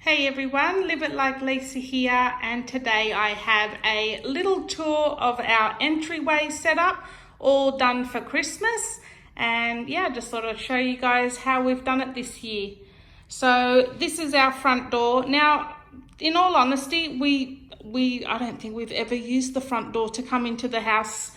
Hey everyone, Live It Like Lisa here, and today I have a little tour of our entryway setup, all done for Christmas. And yeah, just thought I'd show you guys how we've done it this year. So this is our front door. Now, in all honesty, I don't think we've ever used the front door to come into the house.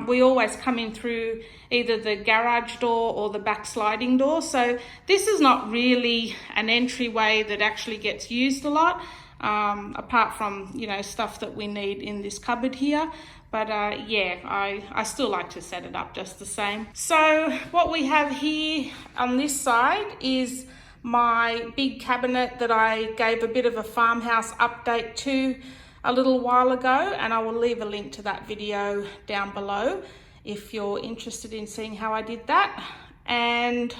We always come in through either the garage door or the back sliding door. So this is not really an entryway that actually gets used a lot, apart from, stuff that we need in this cupboard here. But yeah, I still like to set it up just the same. So what we have here on this side is my big cabinet that I gave a bit of a farmhouse update to a little while ago, and I will leave a link to that video down below if you're interested in seeing how I did that. And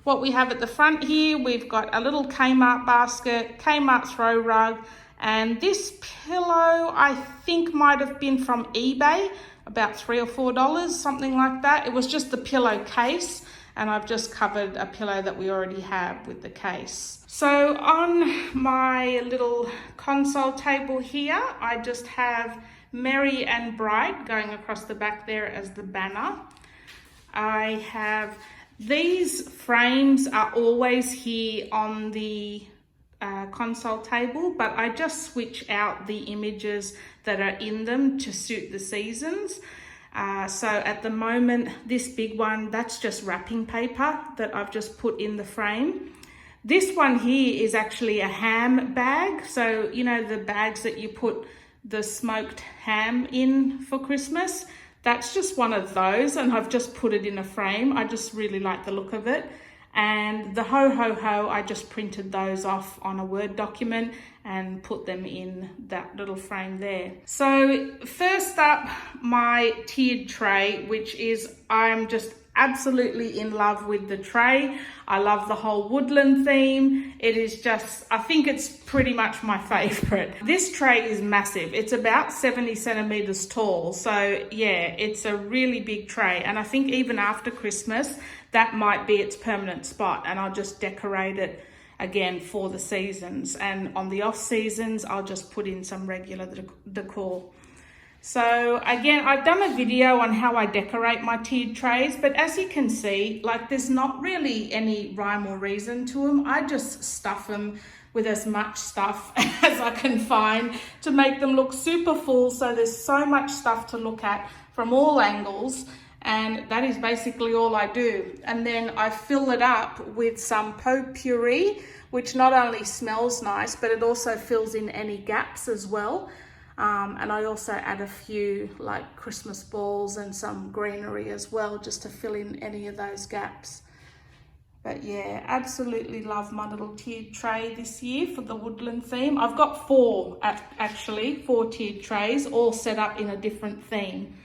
what we have at the front here, we've got a little Kmart basket, Kmart throw rug, and this pillow I think might have been from eBay, about $3 or $4, something like that. It was just the pillow case, and I've just covered a pillow that we already have with the case. So on my little console table here, I just have Merry and Bright going across the back there as the banner. I have these frames are always here on the console table, but I just switch out the images that are in them to suit the seasons. So at the moment, this big one, that's just wrapping paper that I've just put in the frame. This one here is actually a ham bag. So, the bags that you put the smoked ham in for Christmas, that's just one of those, and I've just put it in a frame. I just really like the look of it. And the ho ho ho, I just printed those off on a Word document and put them in that little frame there. So first up, my tiered tray, which is, I'm just absolutely in love with the tray. I love the whole woodland theme. It is just, I think it's pretty much my favorite. This tray is massive. It's about 70 centimeters tall. So yeah, it's a really big tray. And I think even after Christmas, that might be its permanent spot, and I'll just decorate it again for the seasons. And on the off seasons, I'll just put in some regular decor. So again, I've done a video on how I decorate my tiered trays, but as you can see, there's not really any rhyme or reason to them. I just stuff them with as much stuff as I can find to make them look super full. So there's so much stuff to look at from all angles. And that is basically all I do. And then I fill it up with some potpourri, which not only smells nice, but it also fills in any gaps as well. And I also add a few Christmas balls and some greenery as well, just to fill in any of those gaps. But yeah, absolutely love my little tiered tray this year for the woodland theme. I've got four tiered trays, all set up in a different theme.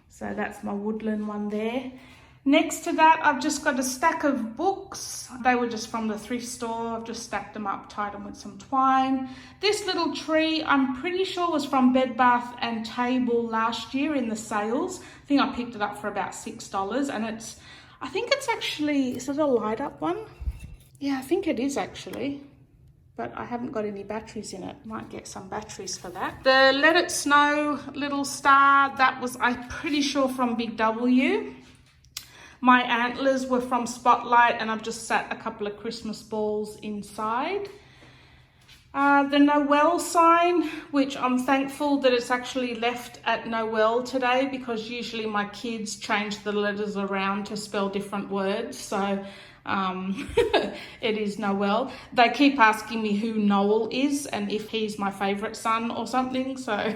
So that's my woodland one there. Next to that, I've just got a stack of books. They were just from the thrift store. I've just stacked them up, tied them with some twine. This little tree, I'm pretty sure was from Bed Bath and Table last year in the sales. I think I picked it up for about $6, and I think it's actually, is it a light up one? Yeah, I think it is actually. But I haven't got any batteries in it. Might get some batteries for that. The Let It Snow little star, that was, I'm pretty sure, from Big W. My antlers were from Spotlight, and I've just sat a couple of Christmas balls inside. The Noel sign, which I'm thankful that it's actually left at Noel today, because usually my kids change the letters around to spell different words. So it is Noel. They keep asking me who Noel is and if he's my favorite son or something. So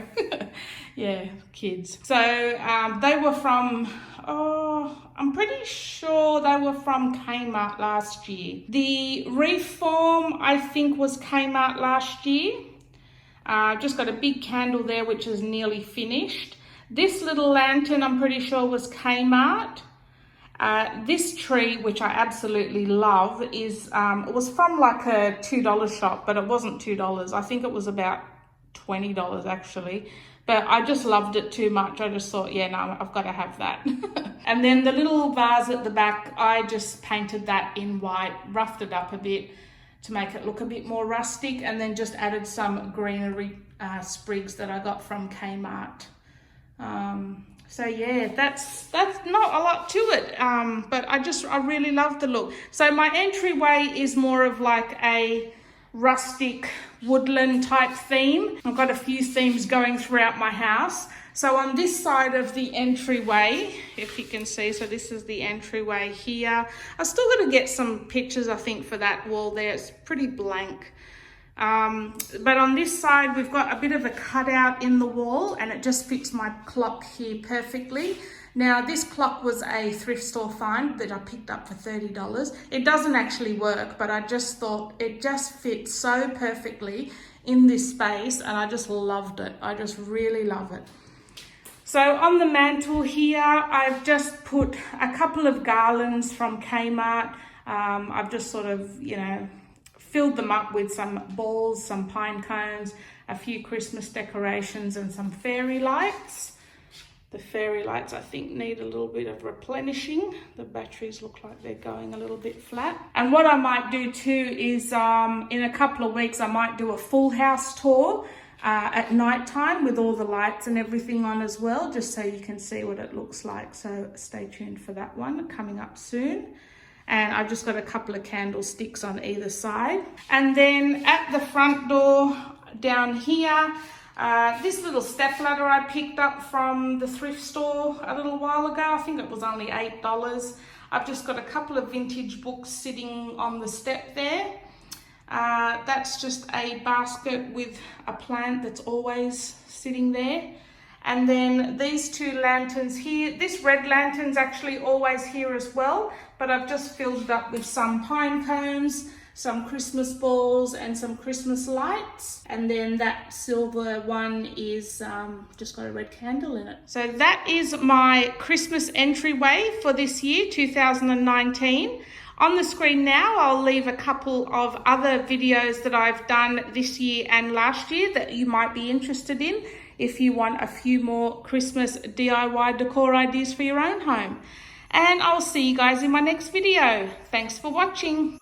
yeah, kids. So they were from, I'm pretty sure they were from Kmart last year. The reef form, I think, was Kmart last year. Just got a big candle there, which is nearly finished. This little lantern, I'm pretty sure, was Kmart. This tree, which I absolutely love, is it was from a $2 shop, but it wasn't $2. I think it was about $20 actually. But I just loved it too much. I just thought, yeah, no, I've got to have that. And then the little vase at the back, I just painted that in white, roughed it up a bit, to make it look a bit more rustic, and then just added some greenery sprigs that I got from Kmart. So yeah, that's not a lot to it, but I really love the look. So my entryway is more of like a rustic woodland type theme. I've got a few themes going throughout my house. So on this side of the entryway, if you can see, so this is the entryway here. I still got to get some pictures, I think, for that wall there. It's pretty blank. But on this side, we've got a bit of a cutout in the wall, and it just fits my clock here perfectly. Now, this clock was a thrift store find that I picked up for $30. It doesn't actually work, but I just thought it just fits so perfectly in this space, and I just loved it. I just really love it. So on the mantle here, I've just put a couple of garlands from Kmart. I've just sort of, you know, filled them up with some balls, some pine cones, a few Christmas decorations, and some fairy lights. The fairy lights, I think, need a little bit of replenishing. The batteries look like they're going a little bit flat. And what I might do too is in a couple of weeks, I might do a full house tour at night time with all the lights and everything on as well, just so you can see what it looks like. So stay tuned for that one coming up soon. And I've just got a couple of candlesticks on either side. And then at the front door down here, this little stepladder I picked up from the thrift store a little while ago. I think it was only $8. I've just got a couple of vintage books sitting on the step there. That's just a basket with a plant that's always sitting there. And then these two lanterns here, this red lantern's actually always here as well, but I've just filled it up with some pine cones, some Christmas balls, and some Christmas lights. And then that silver one is just got a red candle in it. So that is my Christmas entryway for this year, 2019. On the screen now, I'll leave a couple of other videos that I've done this year and last year that you might be interested in if you want a few more Christmas DIY decor ideas for your own home. And I'll see you guys in my next video. Thanks for watching.